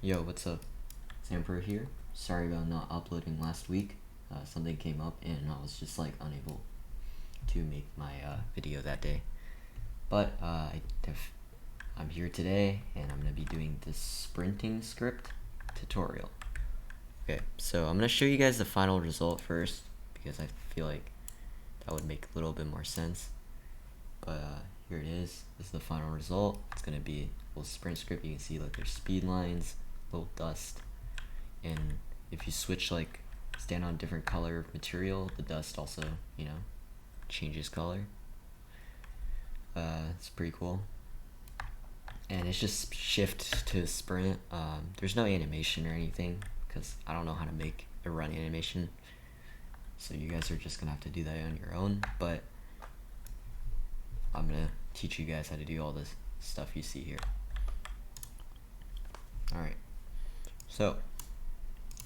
Yo, what's up? Samper here. Sorry about not uploading last week. Something came up and I was just like unable to make my video that day. But I'm here today and I'm gonna be doing this sprinting script tutorial. Okay, so I'm gonna show you guys the final result first because I feel like that would make a little bit more sense. But here it is. This is the final result. It's gonna be a little sprint script. You can see like there's speed lines, little dust, and if you switch like stand on a different color of material, the dust also, you know, changes color. It's pretty cool. And it's just shift to sprint. There's no animation or anything because I don't know how to make a run animation, so you guys are just gonna have to do that on your own. But I'm gonna teach you guys how to do all this stuff you see here. Alright, so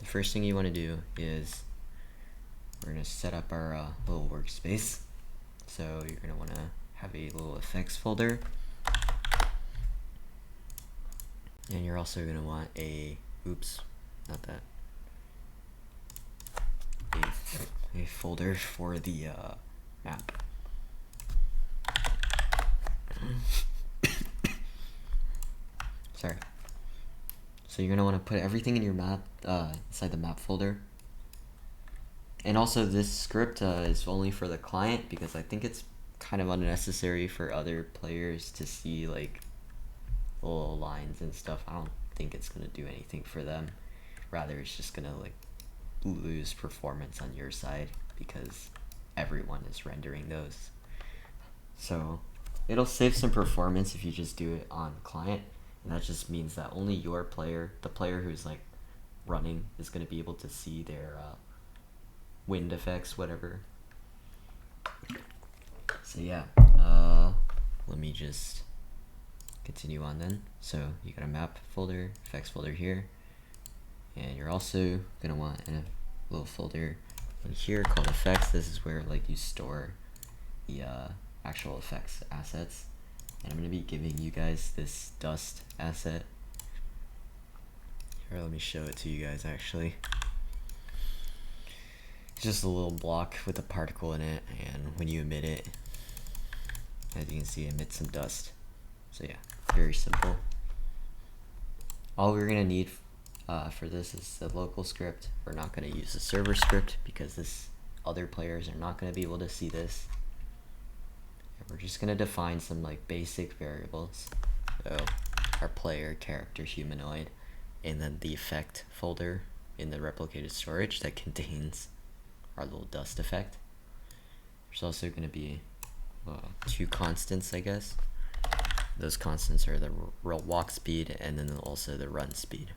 the first thing you want to do is we're going to set up our little workspace. So you're going to want to have a little effects folder, and you're also going to want a a folder for the map. Sorry. So you're gonna want to put everything in your map inside the map folder. And also this script is only for the client because I think it's kind of unnecessary for other players to see like little lines and stuff. I don't think it's gonna do anything for them. Rather, it's just gonna like lose performance on your side because everyone is rendering those. So it'll save some performance if you just do it on client. And that just means that only your player, the player who's like running, is going to be able to see their wind effects, whatever. So yeah, let me just continue on then. So you got a map folder, effects folder here, and you're also going to want a little folder in here called effects. This is where like you store the actual effects assets. And I'm going to be giving you guys this dust asset. Here, let me show it to you guys actually. It's just a little block with a particle in it, and when you emit it, as you can see, it emits some dust. So yeah, very simple. All we're going to need for this is a local script. We're not going to use a server script because other players are not going to be able to see this. We're just going to define some like basic variables. So our player, character, humanoid, and then the effect folder in the replicated storage that contains our little dust effect. There's also going to be two constants, I guess. Those constants are the walk speed and then also the run speed.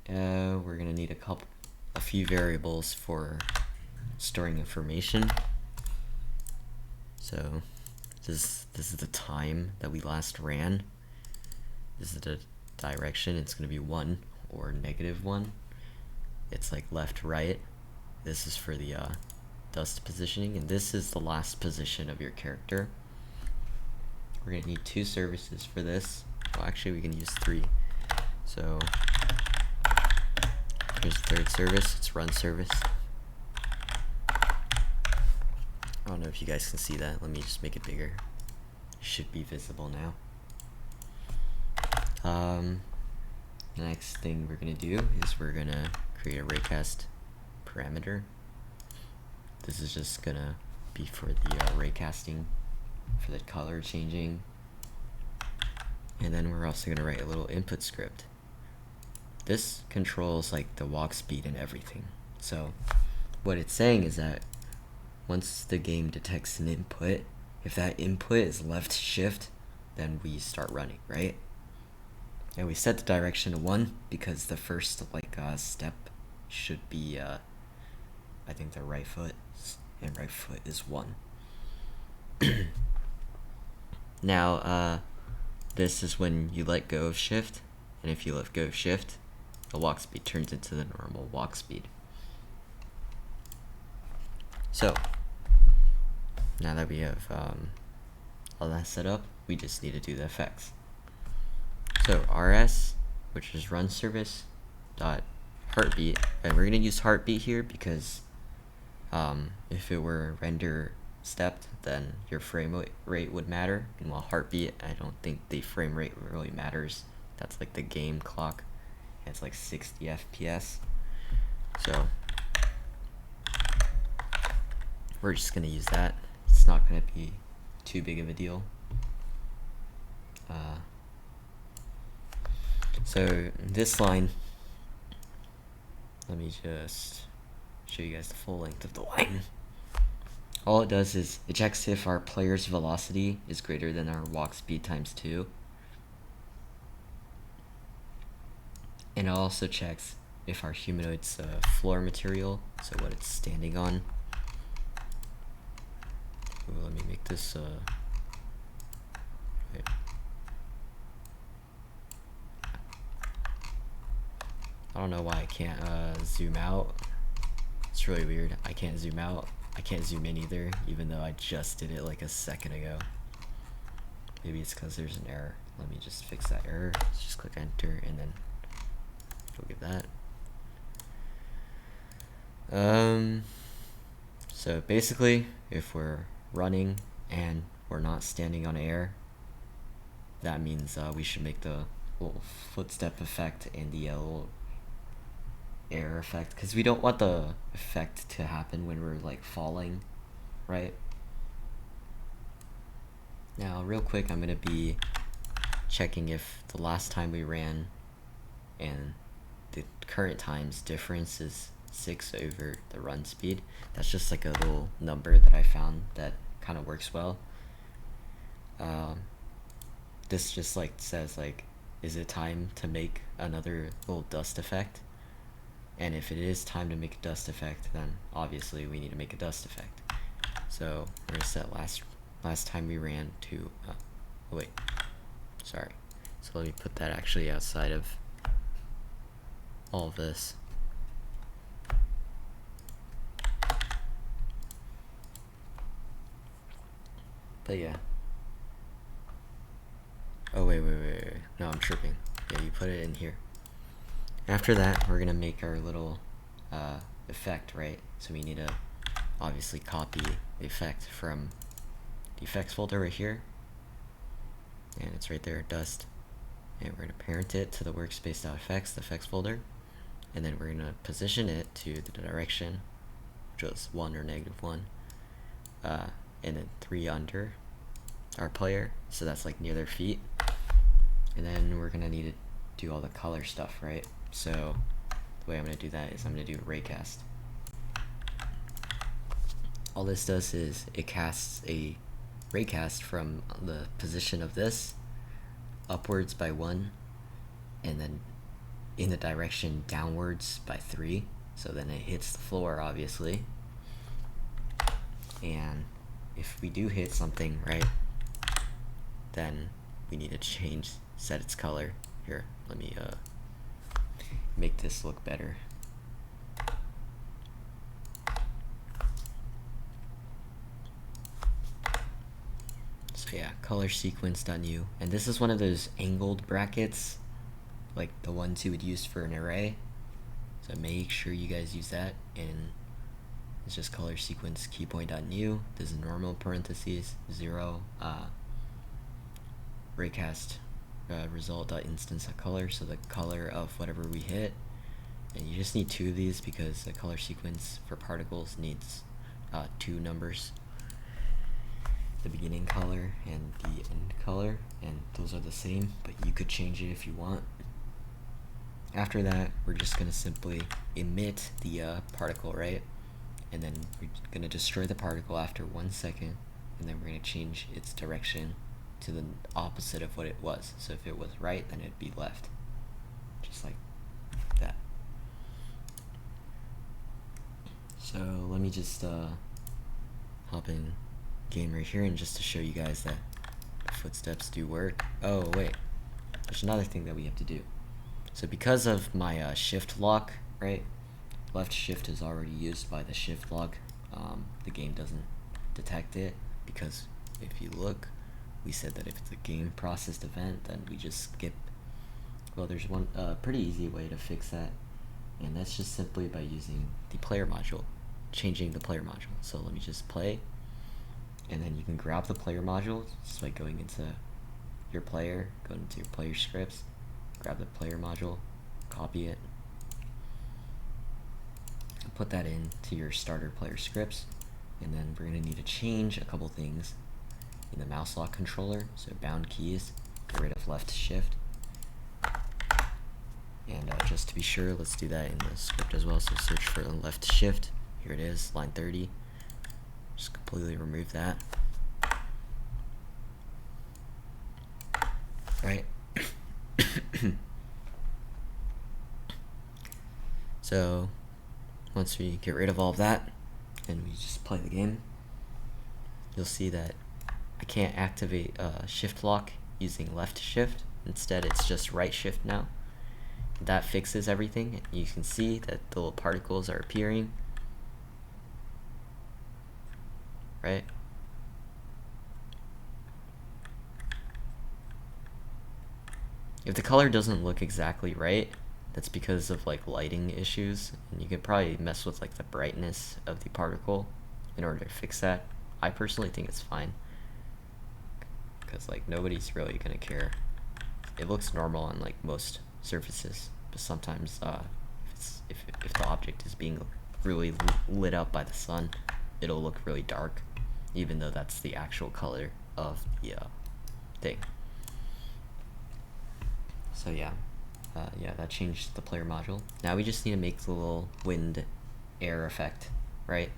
We're going to need a few variables for storing information. So this is the time that we last ran. This is the direction. It's going to be 1 or -1. It's like left, right. This is for the dust positioning, and this is the last position of your character. We're going to need 2 services for this. Well, actually we can use 3. So here's the third service. It's run service. I don't know if you guys can see that. Let me just make it bigger. It should be visible now. The next thing we're gonna do is we're gonna create a Raycast parameter. This is just gonna be for the raycasting, for the color changing. And then we're also gonna write a little input script. This controls like the walk speed and everything. So what it's saying is that once the game detects an input, if that input is left shift, then we start running, right? And we set the direction to 1 because the first like step should be I think the right foot, and right foot is 1. Now this is when you let go of shift, and if you let go of shift, the walk speed turns into the normal walk speed. So now that we have all that set up, we just need to do the effects. So rs, which is run service dot heartbeat, and we're gonna use heartbeat here because if it were render stepped, then your frame rate would matter, and while heartbeat, I don't think the frame rate really matters. That's like the game clock. It's like 60 FPS. So we're just gonna use that. It's not gonna be too big of a deal. So this line, let me just show you guys the full length of the line. All it does is it checks if our player's velocity is greater than our walk speed times 2. And it also checks if our humanoid's floor material, so what it's standing on. Ooh, let me make this wait. I don't know why I can't zoom out. It's really weird. I can't zoom out. I can't zoom in either, even though I just did it like a second ago. Maybe it's because there's an error. Let me just fix that error. Let's just click enter and then forgive that. So basically, if we're running and we're not standing on air, that means we should make the little footstep effect and the little air effect, because we don't want the effect to happen when we're like falling, right? Now real quick, I'm gonna be checking if the last time we ran and the current times difference is 6 over the run speed. That's just like a little number that I found that kind of works well. This just like says like, is it time to make another little dust effect? And if it is time to make a dust effect, then obviously we need to make a dust effect. So we're gonna set last time we ran to oh wait, sorry. So let me put that actually outside of all of this. But yeah. Oh wait. No, I'm tripping. Yeah, you put it in here. After that, we're gonna make our little effect, right? So we need to obviously copy the effect from the effects folder right here, and it's right there, dust. And we're gonna parent it to the workspace.effects, the effects folder, and then we're gonna position it to the direction, which was 1 or -1, and then 3 under our player, so that's like near their feet. And then we're gonna need to do all the color stuff, right? So the way I'm gonna do that is I'm gonna do Raycast. All this does is it casts a Raycast from the position of this upwards by 1, and then in the direction downwards by 3. So then it hits the floor, obviously. And if we do hit something, right, then we need to set its color. Here, let me make this look better. So yeah, color sequence.new, and this is one of those angled brackets, like the ones you would use for an array. So make sure you guys use that, and it's just color sequence keypoint.new. This is normal parentheses 0 Raycast result.instance.color, so the color of whatever we hit. And you just need 2 of these because the color sequence for particles needs 2 numbers, the beginning color and the end color, and those are the same, but you could change it if you want. After that, we're just gonna simply emit the particle, right? And then we're gonna destroy the particle after 1 second, and then we're gonna change its direction to the opposite of what it was. So if it was right, then it'd be left, just like that. So let me just hop in game right here, and just to show you guys that the footsteps do work. Oh wait, there's another thing that we have to do. So because of my shift lock, right, left shift is already used by the shift lock. The game doesn't detect it because if you look, we said that if it's a game processed event, then we just skip Well, there's one pretty easy way to fix that, and that's just simply by using the player module, changing the player module. So let me just play, and then you can grab the player module just by going into your player, go into player scripts, grab the player module, copy it, and put that into your starter player scripts. And then we're going to need to change a couple things in the mouse lock controller. So bound keys, get rid of left shift. And just to be sure, let's do that in the script as well. So search for left shift. Here it is, line 30. Just completely remove that. Right. So once we get rid of all of that and we just play the game, you'll see that I can't activate shift lock using left shift. Instead, it's just right shift now. That fixes everything. You can see that the little particles are appearing, right? If the color doesn't look exactly right, that's because of like lighting issues, and you could probably mess with like the brightness of the particle in order to fix that. I personally think it's fine, because like nobody's really gonna care. It looks normal on like most surfaces, but sometimes if the object is being really lit up by the sun, it'll look really dark, even though that's the actual color of the thing. So yeah, that changed the player module. Now we just need to make the little wind air effect, right?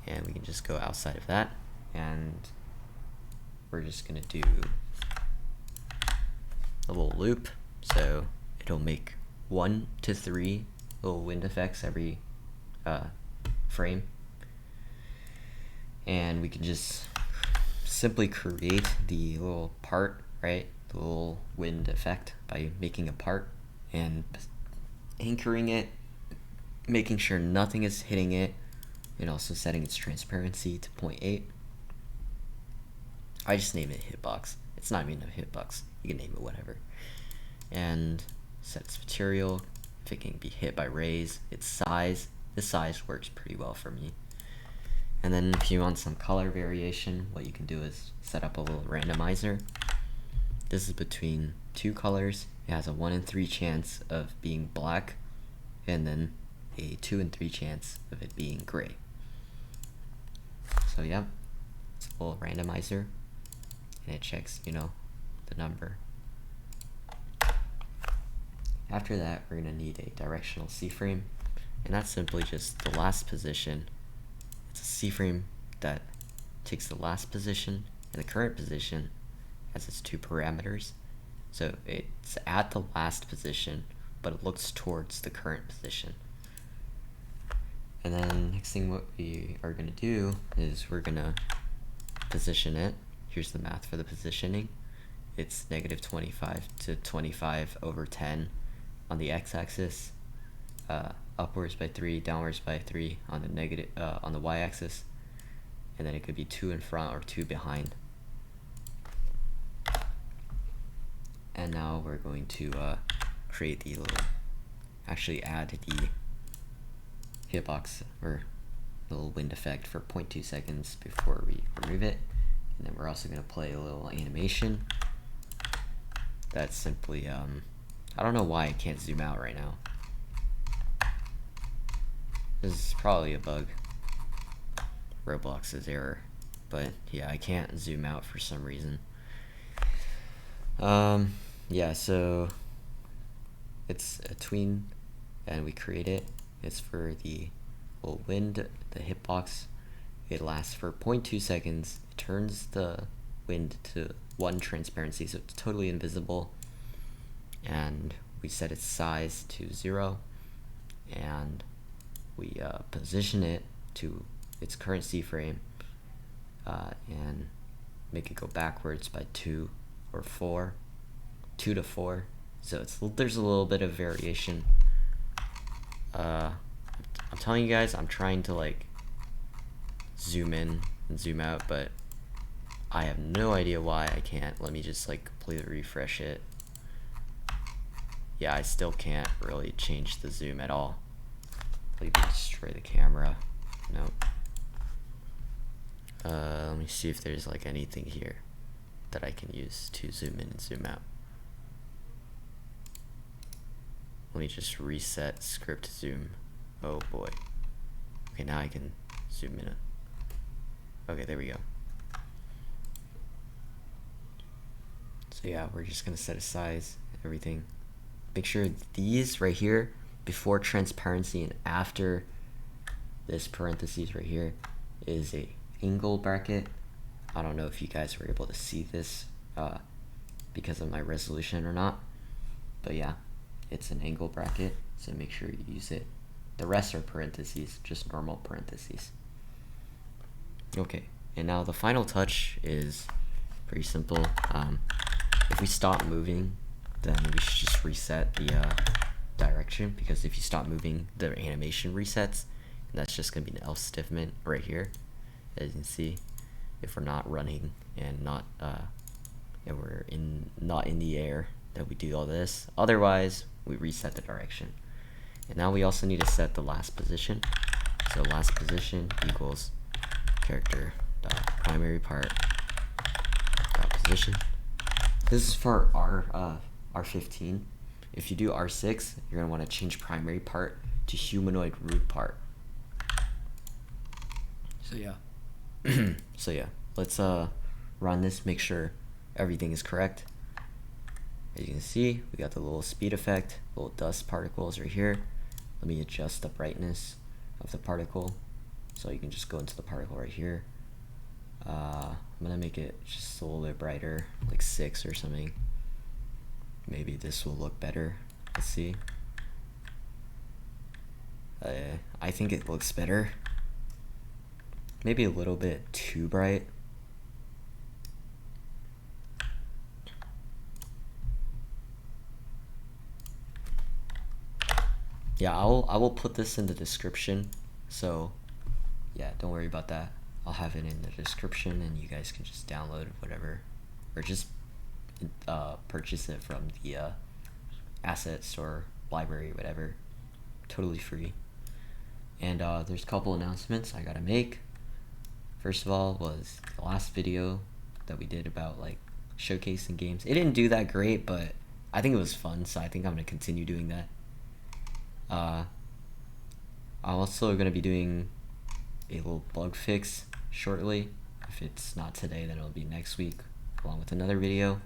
And we can just go outside of that, and we're just gonna do a little loop. So it'll make 1 to 3 little wind effects every frame. And we can just simply create the little part, right? The little wind effect by making a part and anchoring it, making sure nothing is hitting it, and also setting its transparency to 0.8. I just name it hitbox. It's not even a hitbox. You can name it whatever. And set its material, if it can be hit by rays, its size. This size works pretty well for me. And then if you want some color variation, what you can do is set up a little randomizer. This is between two colors. It has a 1 in 3 chance of being black, and then a 2 in 3 chance of it being gray. So yeah, it's a little randomizer, and it checks, the number. After that, we're gonna need a directional C-frame, and that's simply just the last position. It's a C-frame that takes the last position and the current position as its two parameters. So it's at the last position, but it looks towards the current position. And then next thing what we are gonna do is we're gonna position it. Here's the math for the positioning. It's -25 to 25 over 10 on the x-axis, upwards by 3, downwards by 3 on the on the y-axis, and then it could be 2 in front or 2 behind. And now we're going to create the actually add the hitbox or little wind effect for 0.2 seconds before we remove it. And then we're also going to play a little animation that's simply, I don't know why I can't zoom out right now. This is probably a bug, Roblox's error, but yeah, I can't zoom out for some reason. Yeah, so it's a tween, and we create it. It's for the little wind, the hitbox. It lasts for 0.2 seconds. It turns the wind to 1 transparency, so it's totally invisible. And we set its size to 0, and we position it to its current C-frame, and make it go backwards by 2 or 4, 2 to 4. So there's a little bit of variation. I'm telling you guys, I'm trying to like zoom in and zoom out, but I have no idea why I can't. Let me just like completely refresh it. yeah, I still can't really change the zoom at all. I'll even destroy the camera. Nope. Let me see if there's like anything here that I can use to zoom in and zoom out. Let me just reset script zoom. Oh boy. Okay, now I can zoom in. Okay, there we go. So yeah, we're just gonna set a size, everything. Make sure these right here, before transparency and after this parentheses right here, is a angle bracket. I don't know if you guys were able to see this because of my resolution or not, but yeah, it's an angle bracket, so make sure you use it. The rest are parentheses, just normal parentheses. Okay, and now the final touch is pretty simple. If we stop moving, then we should just reset the direction, because if you stop moving, the animation resets, and that's just gonna be an else stiffment right here. As you can see, if we're not running and not and we're not in the air, that we do all this. Otherwise, we reset the direction. And now we also need to set the last position. So last position equals character dot primary part dot position. This is for R15. If you do R6, you're gonna want to change primary part to humanoid root part. So yeah. So yeah, let's run this, make sure everything is correct. As you can see, we got the little speed effect, little dust particles right here. Let me adjust the brightness of the particle, so you can just go into the particle right here. I'm gonna make it just a little bit brighter, like 6 or something. Maybe this will look better. Let's see. I think it looks better. Maybe a little bit too bright. Yeah, I will put this in the description, so yeah, don't worry about that. I'll have it in the description, and you guys can just download whatever, or just purchase it from the asset store, library, whatever. Totally free. And there's a couple announcements I gotta make. First of all was the last video that we did about like showcasing games. It didn't do that great, but I think it was fun, so I think I'm gonna continue doing that. I'm also gonna be doing a little bug fix shortly. If it's not today, then it'll be next week, along with another video.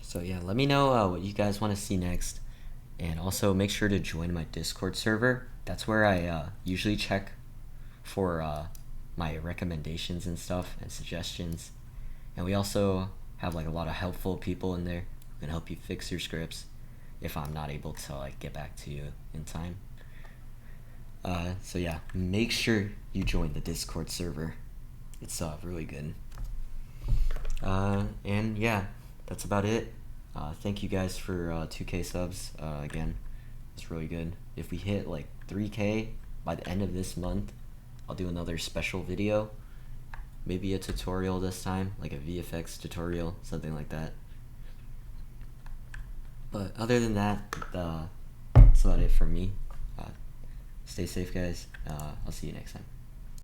So yeah, let me know what you guys want to see next, and also make sure to join my Discord server. That's where I usually check for my recommendations and stuff and suggestions. And we also have like a lot of helpful people in there who can help you fix your scripts if I'm not able to like get back to you in time. So yeah, make sure you join the Discord server. It's really good. And yeah, that's about it. Thank you guys for 2K subs. Again, it's really good. If we hit like 3K by the end of this month, I'll do another special video. Maybe a tutorial this time, like a VFX tutorial, something like that. But other than that, that's about it from me. Stay safe, guys. I'll see you next time.